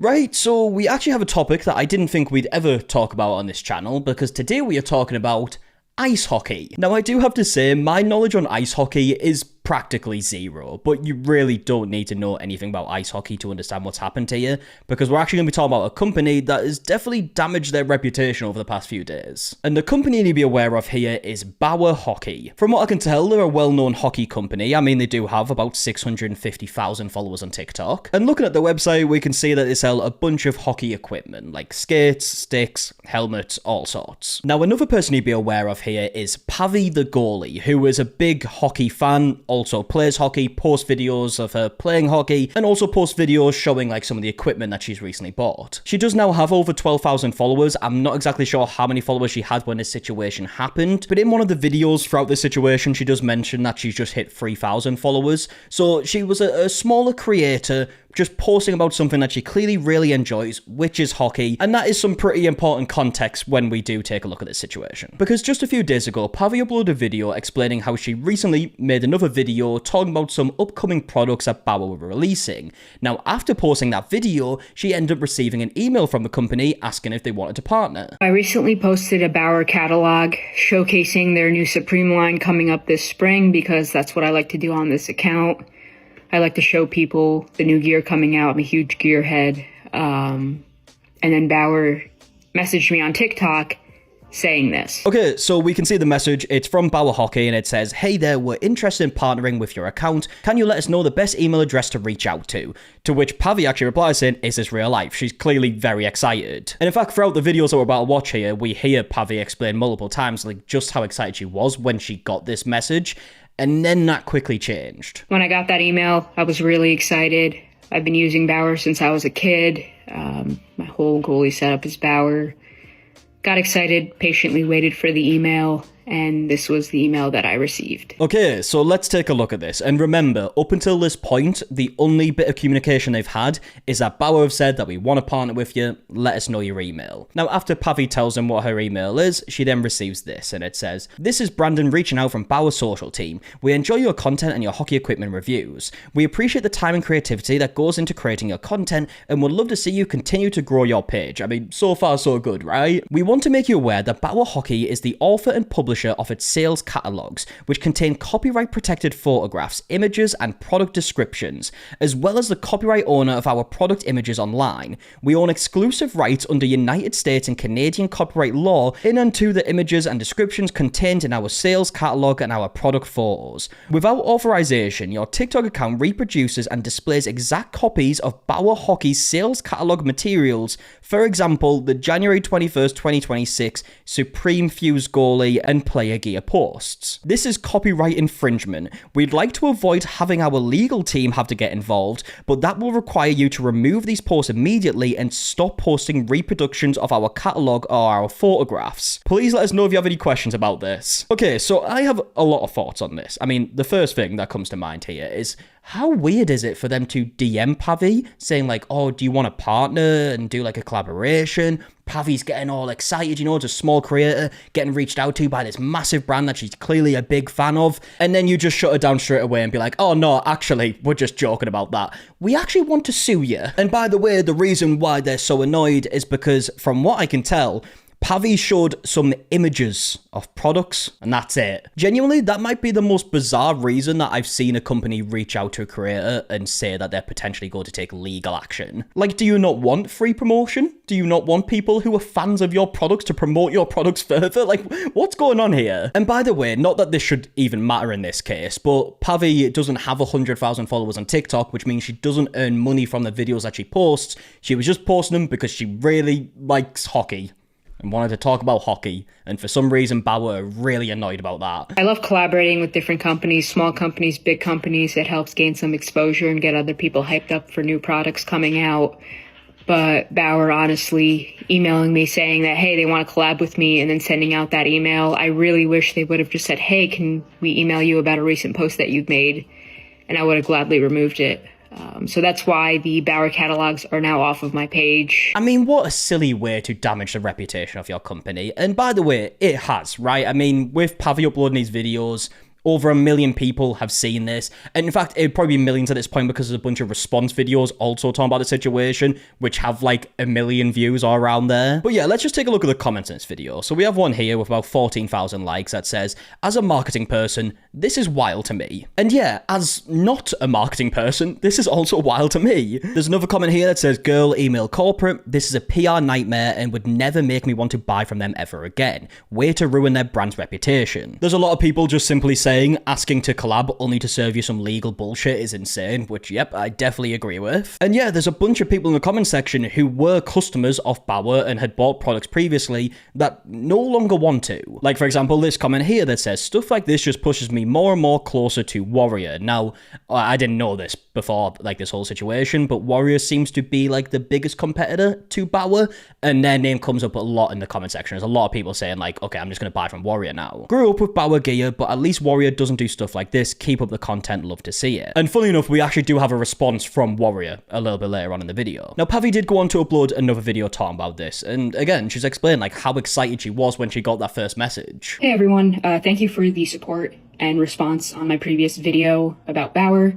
Right, so we actually have a topic that I didn't think we'd ever talk about on this channel, because today we are talking about ice hockey. Now, I do have to say, my knowledge on ice hockey is practically zero, but you really don't need to know anything about ice hockey to understand what's happened here, because we're actually going to be talking about a company that has definitely damaged their reputation over the past few days. And the company you need to be aware of here is Bauer Hockey. From what I can tell, they're a well-known hockey company. I mean, they do have about 650,000 followers on TikTok. And looking at their website, we can see that they sell a bunch of hockey equipment, like skates, sticks, helmets, all sorts. Now, another person you'd be aware of here is Pavey the goalie, who is a big hockey fan, also plays hockey, posts videos of her playing hockey, and also posts videos showing like some of the equipment that she's recently bought. She does now have over 12,000 followers. I'm not exactly sure how many followers she had when this situation happened, but in one of the videos throughout this situation, she does mention that she's just hit 3,000 followers. So she was a smaller creator, just posting about something that she clearly really enjoys, which is hockey, and that is some pretty important context when we do take a look at this situation. Because just a few days ago, Pavey uploaded a video explaining how she recently made another video talking about some upcoming products that Bauer were releasing. Now, after posting that video, she ended up receiving an email from the company asking if they wanted to partner. I recently posted a Bauer catalog showcasing their new Supreme line coming up this spring, because that's what I like to do on this account. I like to show people the new gear coming out. I'm a huge gearhead. And then Bauer messaged me on TikTok saying this. Okay, so we can see the message. It's from Bauer Hockey, and it says, "Hey there, we're interested in partnering with your account. Can you let us know the best email address to reach out to?" To which Pavey actually replies saying, "Is this real life?" She's clearly very excited. And in fact, throughout the videos that we're about to watch here, we hear Pavey explain multiple times like just how excited she was when she got this message. And then that quickly changed. When I got that email, I was really excited. I've been using Bauer since I was a kid. My whole goalie setup is Bauer. Got excited, patiently waited for the email, and this was the email that I received. Okay, so let's take a look at this. And remember, up until this point, the only bit of communication they've had is that Bauer have said that we want to partner with you, let us know your email. Now, after Pavey tells them what her email is, she then receives this, and it says, "This is Brandon reaching out from Bauer social team. We enjoy your content and your hockey equipment reviews. We appreciate the time and creativity that goes into creating your content, and would love to see you continue to grow your page." I mean, so far so good, right? "We want to make you aware that Bauer Hockey is the author and publisher of its sales catalogs, which contain copyright protected photographs, images, and product descriptions, as well as the copyright owner of our product images online. We own exclusive rights under United States and Canadian copyright law in and to the images and descriptions contained in our sales catalog and our product photos. Without authorization, your TikTok account reproduces and displays exact copies of Bauer Hockey's sales catalog materials, for example, the January 21st, 2026 Supreme Fuse goalie and player gear posts. This is copyright infringement. We'd like to avoid having our legal team have to get involved, but that will require you to remove these posts immediately and stop posting reproductions of our catalog or our photographs. Please let us know if you have any questions about this." Okay, so I have a lot of thoughts on this. I mean, the first thing that comes to mind here is, how weird is it for them to DM Pavey saying like, "Oh, do you want to partner and do like a collaboration?" Pavey's getting all excited, you know, it's a small creator getting reached out to by this massive brand that she's clearly a big fan of. And then you just shut her down straight away and be like, "Oh no, actually, we're just joking about that. We actually want to sue you." And by the way, the reason why they're so annoyed is because from what I can tell, Pavey showed some images of products, and that's it. Genuinely, that might be the most bizarre reason that I've seen a company reach out to a creator and say that they're potentially going to take legal action. Like, do you not want free promotion? Do you not want people who are fans of your products to promote your products further? Like, what's going on here? And by the way, not that this should even matter in this case, but Pavey doesn't have 100,000 followers on TikTok, which means she doesn't earn money from the videos that she posts. She was just posting them because she really likes hockey and wanted to talk about hockey, and for some reason Bauer are really annoyed about that. I love collaborating with different companies, small companies, big companies. It helps gain some exposure and get other people hyped up for new products coming out. But Bauer honestly emailing me saying that, hey, they want to collab with me, and then sending out that email, I really wish they would have just said, hey, can we email you about a recent post that you've made? And I would have gladly removed it. So that's why the Bauer catalogs are now off of my page. I mean, what a silly way to damage the reputation of your company. And by the way, it has, right? I mean, with Pavey uploading these videos, Over 1 million people have seen this. And in fact, it'd probably be millions at this point because there's a bunch of response videos also talking about the situation, which have like 1 million views all around there. But yeah, let's just take a look at the comments in this video. So we have one here with about 14,000 likes that says, as a marketing person, this is wild to me. And yeah, as not a marketing person, this is also wild to me. There's another comment here that says, girl, email corporate. This is a PR nightmare and would never make me want to buy from them ever again. Way to ruin their brand's reputation. There's a lot of people just simply saying, asking to collab only to serve you some legal bullshit is insane, which, yep, I definitely agree with. And yeah, there's a bunch of people in the comment section who were customers of Bauer and had bought products previously that no longer want to. Like, for example, this comment here that says, stuff like this just pushes me more and more closer to Warrior. Now, I didn't know this before, like, this whole situation, but Warrior seems to be, like, the biggest competitor to Bauer, and their name comes up a lot in the comment section. There's a lot of people saying, like, okay, I'm just gonna buy from Warrior now. Grew up with Bauer gear, but at least Warrior doesn't do stuff like this. Keep up the content, love to see it. And funny enough, we actually do have a response from Warrior a little bit later on in the video. Now, Pavey did go on to upload another video talking about this, and again, she's explained, like, how excited she was when she got that first message. Hey everyone, thank you for the support and response on my previous video about Bauer.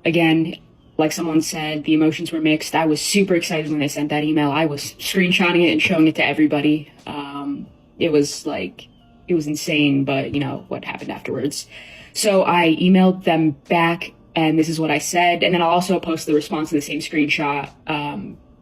Again, like someone said, the emotions were mixed. I was super excited when they sent that email. I was screenshotting it and showing it to everybody. It was insane, but you know, what happened afterwards. So I emailed them back and this is what I said. And then I'll also post the response in the same screenshot,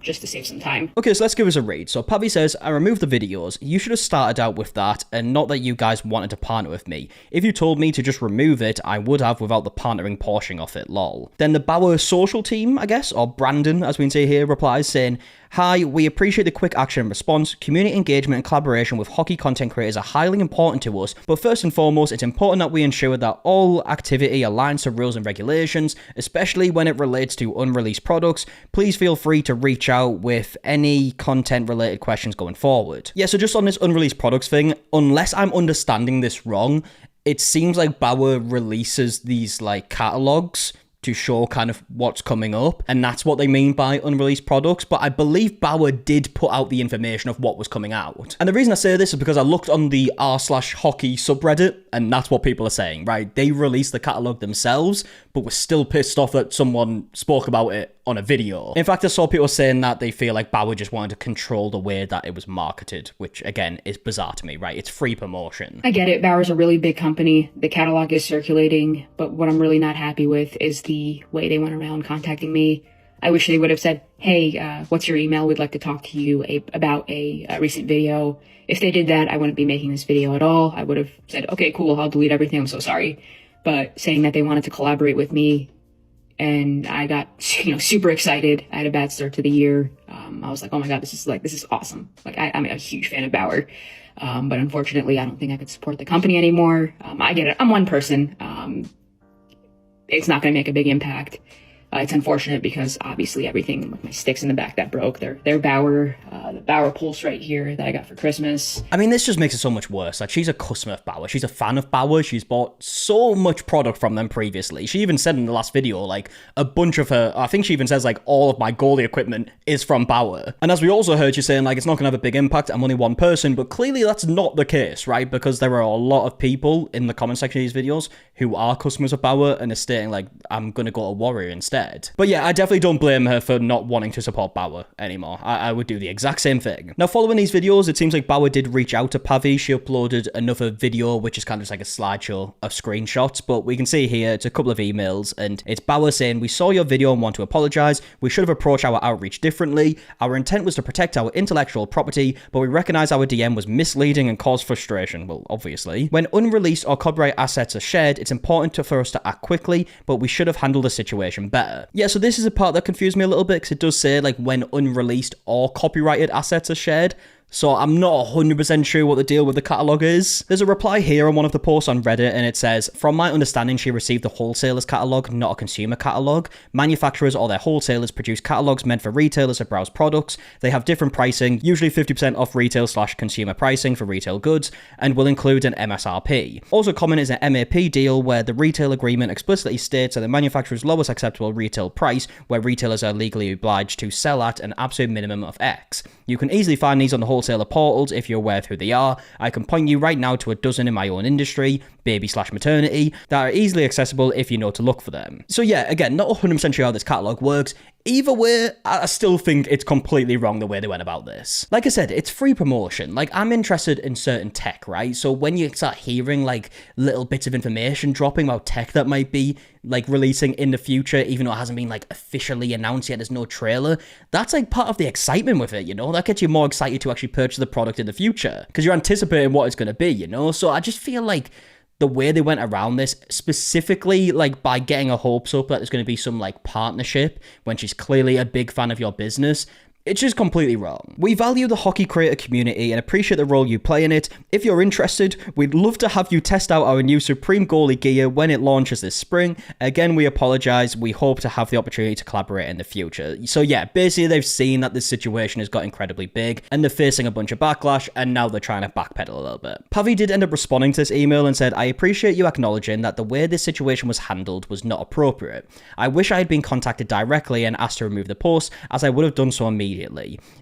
just to save some time. Okay, so let's give us a read. So Pavey says, I removed the videos. You should have started out with that, and not that you guys wanted to partner with me. If you told me to just remove it, I would have without the partnering portion of it, lol. Then the Bauer social team, I guess, or Brandon, as we can see here, replies saying, hi, we appreciate the quick action and response. Community engagement and collaboration with hockey content creators are highly important to us, but first and foremost, it's important that we ensure that all activity aligns to rules and regulations, especially when it relates to unreleased products. Please feel free to reach out with any content-related questions going forward. Yeah, so just on this unreleased products thing, unless I'm understanding this wrong, it seems like Bauer releases these, like, catalogs to show kind of what's coming up, and that's what they mean by unreleased products, but I believe Bauer did put out the information of what was coming out. And the reason I say this is because I looked on the r/hockey subreddit, and that's what people are saying, right? They released the catalogue themselves, but were still pissed off that someone spoke about it on a video. In fact, I saw people saying that they feel like Bauer just wanted to control the way that it was marketed, which again is bizarre to me, right? It's free promotion. I get it, Bauer's a really big company, the catalog is circulating, but what I'm really not happy with is the way they went around contacting me. I wish they would have said, hey, what's your email? We'd like to talk to you about a recent video. If they did that, I wouldn't be making this video at all. I would have said, okay, cool, I'll delete everything, I'm so sorry. But saying that they wanted to collaborate with me, and I got, you know, super excited. I had a bad start to the year. I was like, oh my God, this is awesome. Like, I'm a huge fan of Bauer. But unfortunately, I don't think I could support the company anymore. I get it. I'm one person. It's not going to make a big impact. It's unfortunate because obviously everything with my sticks in the back that broke, they're Bauer, the Bauer Pulse right here that I got for Christmas. I mean, this just makes it so much worse. Like, she's a customer of Bauer. She's a fan of Bauer. She's bought so much product from them previously. She even said in the last video, like, a bunch of her, I think she even says, like, all of my goalie equipment is from Bauer. And as we also heard, she's saying, like, it's not going to have a big impact. I'm only one person, but clearly that's not the case, right? Because there are a lot of people in the comment section of these videos who are customers of Bauer and are stating, like, I'm going to go to Warrior instead. But yeah, I definitely don't blame her for not wanting to support Bauer anymore. I would do the exact same thing. Now, following these videos, it seems like Bauer did reach out to Pavey. She uploaded another video, which is kind of like a slideshow of screenshots, but we can see here, it's a couple of emails, and it's Bauer saying, we saw your video and want to apologize. We should have approached our outreach differently. Our intent was to protect our intellectual property, but we recognize our DM was misleading and caused frustration. Well, obviously. When unreleased or copyright assets are shared, it's important for us to act quickly, but we should have handled the situation better. Yeah, so this is a part that confused me a little bit, because it does say, like, when unreleased or copyrighted assets are shared. So I'm not 100% sure what the deal with the catalogue is. There's a reply here on one of the posts on Reddit, and it says, from my understanding, she received the wholesaler's catalogue, not a consumer catalogue. Manufacturers or their wholesalers produce catalogues meant for retailers to browse products. They have different pricing, usually 50% off retail/consumer pricing for retail goods, and will include an MSRP. Also common is an MAP deal, where the retail agreement explicitly states that the manufacturer's lowest acceptable retail price, where retailers are legally obliged to sell at an absolute minimum of X. You can easily find these on the wholesale wholesaler portals if you're aware of who they are. I can point you right now to a dozen in my own industry, baby/maternity, that are easily accessible if you know to look for them. So yeah, again, not 100% sure how this catalog works. Either way, I still think it's completely wrong the way they went about this. Like I said, it's free promotion. Like, I'm interested in certain tech, right? So when you start hearing, like, little bits of information dropping about tech that might be, like, releasing in the future, even though it hasn't been, like, officially announced yet, there's no trailer, that's, like, part of the excitement with it, you know? That gets you more excited to actually purchase the product in the future, because you're anticipating what it's going to be, you know? So I just feel like the way they went around this, specifically, like, by getting her hopes up that there's going to be some, like, partnership when she's clearly a big fan of your business, it's just completely wrong. We value the hockey creator community and appreciate the role you play in it. If you're interested, we'd love to have you test out our new Supreme goalie gear when it launches this spring. Again, we apologize. We hope to have the opportunity to collaborate in the future. So yeah, basically they've seen that this situation has got incredibly big and they're facing a bunch of backlash, and now they're trying to backpedal a little bit. Pavey did end up responding to this email and said, "I appreciate you acknowledging that the way this situation was handled was not appropriate. I wish I had been contacted directly and asked to remove the post, as I would have done so immediately.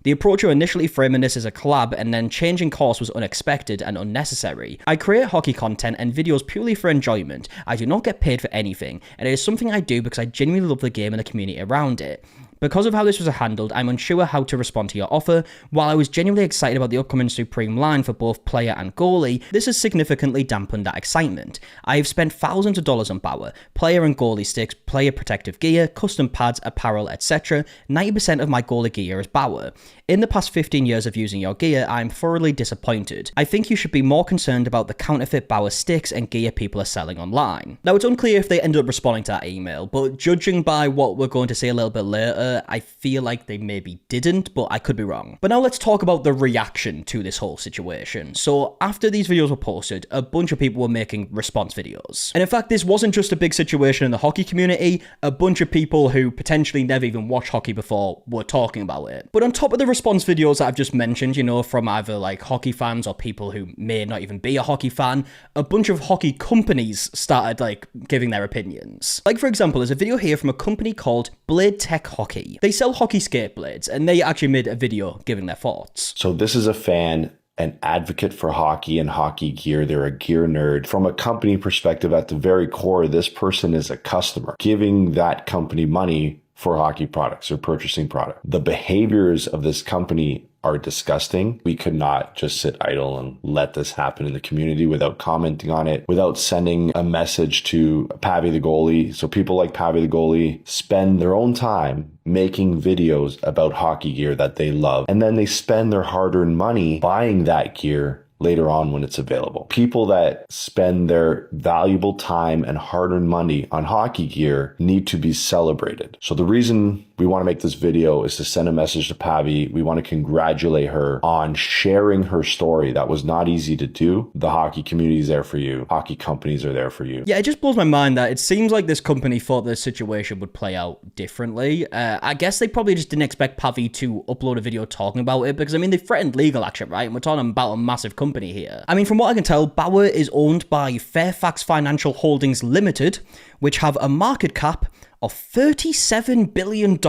The approach of initially framing this as a collab and then changing course was unexpected and unnecessary. I create hockey content and videos purely for enjoyment. I do not get paid for anything, and it is something I do because I genuinely love the game and the community around it. Because of how this was handled, I'm unsure how to respond to your offer. While I was genuinely excited about the upcoming Supreme line for both player and goalie, this has significantly dampened that excitement. I have spent thousands of dollars on Bauer, player and goalie sticks, player protective gear, custom pads, apparel, etc. 90% of my goalie gear is Bauer. In the past 15 years of using your gear, I am thoroughly disappointed. I think you should be more concerned about the counterfeit Bauer sticks and gear people are selling online." Now, it's unclear if they ended up responding to that email, but judging by what we're going to see a little bit later, I feel like they maybe didn't, but I could be wrong. But now let's talk about the reaction to this whole situation. So after these videos were posted, a bunch of people were making response videos. And in fact, this wasn't just a big situation in the hockey community. A bunch of people who potentially never even watched hockey before were talking about it. But on top of the response videos that I've just mentioned, you know, from either like hockey fans or people who may not even be a hockey fan, a bunch of hockey companies started like giving their opinions. Like, for example, there's a video here from a company called Blade Tech Hockey. They sell hockey skate blades, and they actually made a video giving their thoughts. So this is a fan, an advocate for hockey and hockey gear. They're a gear nerd. From a company perspective, at the very core, this person is a customer, giving that company money for hockey products or purchasing product. The behaviors of this company are disgusting. We could not just sit idle and let this happen in the community without commenting on it, without sending a message to Pavey the goalie. So people like Pavey the goalie spend their own time making videos about hockey gear that they love, and then they spend their hard-earned money buying that gear later on when it's available. People that spend their valuable time and hard-earned money on hockey gear need to be celebrated. So the reason we want to make this video is to send a message to Pavey. We want to congratulate her on sharing her story. That was not easy to do. The hockey community is there for you. Hockey companies are there for you. Yeah, it just blows my mind that it seems like this company thought this situation would play out differently. I guess they probably just didn't expect Pavey to upload a video talking about it, because I mean, they threatened legal action, right? And we're talking about a massive company here. I mean, from what I can tell, Bauer is owned by Fairfax Financial Holdings Limited, which have a market cap of $37 billion.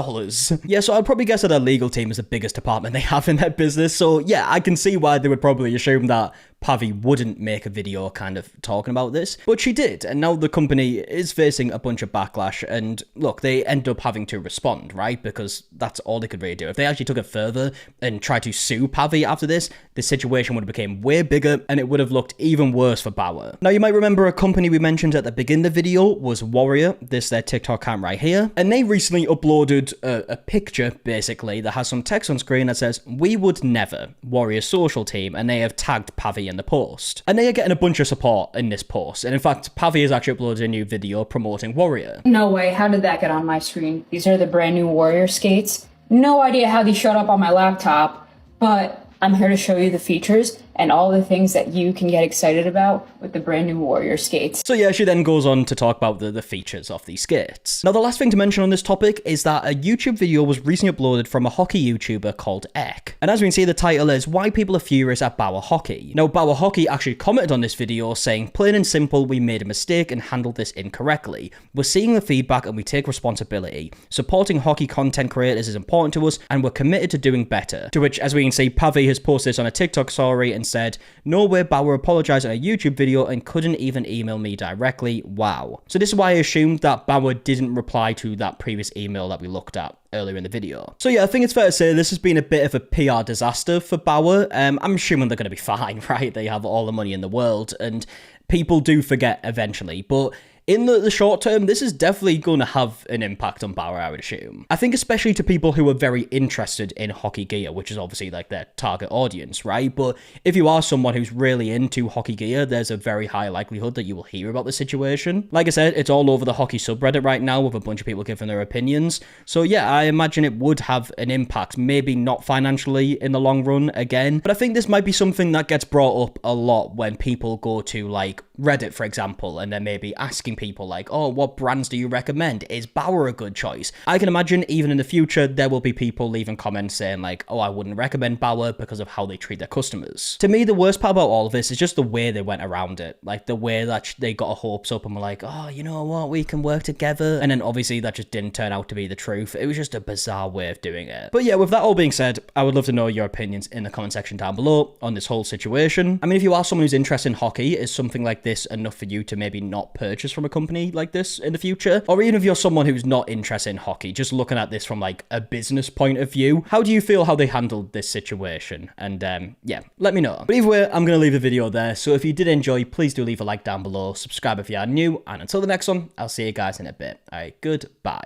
Yeah, so I'd probably guess that their legal team is the biggest department they have in their business. So yeah, I can see why they would probably assume that Pavey wouldn't make a video kind of talking about this, but she did, and now the company is facing a bunch of backlash, and look, they end up having to respond, right? Because that's all they could really do. If they actually took it further and tried to sue Pavey after this, the situation would have become way bigger, and it would have looked even worse for Bauer. Now, you might remember a company we mentioned at the beginning of the video was Warrior. This their TikTok account right here, and they recently uploaded a picture, basically, that has some text on screen that says, "We would never, Warrior social team," and they have tagged Pavey in the post. And they are getting a bunch of support in this post, and in fact, Pavey has actually uploaded a new video promoting Warrior. No way, how did that get on my screen? These are the brand new Warrior skates. No idea how these showed up on my laptop, but I'm here to show you the features and all the things that you can get excited about with the brand new Warrior skates. So yeah, she then goes on to talk about the features of these skates. Now the last thing to mention on this topic is that a YouTube video was recently uploaded from a hockey YouTuber called Ek. And as we can see, the title is Why People Are Furious at Bauer Hockey. Now Bauer Hockey actually commented on this video saying, plain and simple, we made a mistake and handled this incorrectly. We're seeing the feedback and we take responsibility. Supporting hockey content creators is important to us and we're committed to doing better. To which, as we can see, Pavey has posted this on a TikTok story and said, no way Bauer apologized on a YouTube video and couldn't even email me directly. Wow. So this is why I assumed that Bauer didn't reply to that previous email that we looked at earlier in the video. So yeah, I think it's fair to say this has been a bit of a PR disaster for Bauer. I'm assuming they're going to be fine, right? They have all the money in the world and people do forget eventually, but in the short term, this is definitely going to have an impact on Bauer, I would assume. I think especially to people who are very interested in hockey gear, which is obviously like their target audience, right? But if you are someone who's really into hockey gear, there's a very high likelihood that you will hear about the situation. Like I said, it's all over the hockey subreddit right now with a bunch of people giving their opinions. So yeah, I imagine it would have an impact, maybe not financially in the long run again, but I think this might be something that gets brought up a lot when people go to like Reddit, for example, and they're maybe asking people like, oh, what brands do you recommend? Is Bauer a good choice? I can imagine even in the future, there will be people leaving comments saying like, oh, I wouldn't recommend Bauer because of how they treat their customers. To me, the worst part about all of this is just the way they went around it. Like the way that they got a hopes up and were like, oh, you know what, we can work together. And then obviously that just didn't turn out to be the truth. It was just a bizarre way of doing it. But yeah, with that all being said, I would love to know your opinions in the comment section down below on this whole situation. I mean, if you are someone who's interested in hockey, is something like this enough for you to maybe not purchase from a company like this in the future? Or even if you're someone who's not interested in hockey, just looking at this from like a business point of view, how do you feel how they handled this situation? And yeah, let me know. But either way, I'm going to leave the video there. So if you did enjoy, please do leave a like down below, subscribe if you are new, and until the next one, I'll see you guys in a bit. All right, goodbye.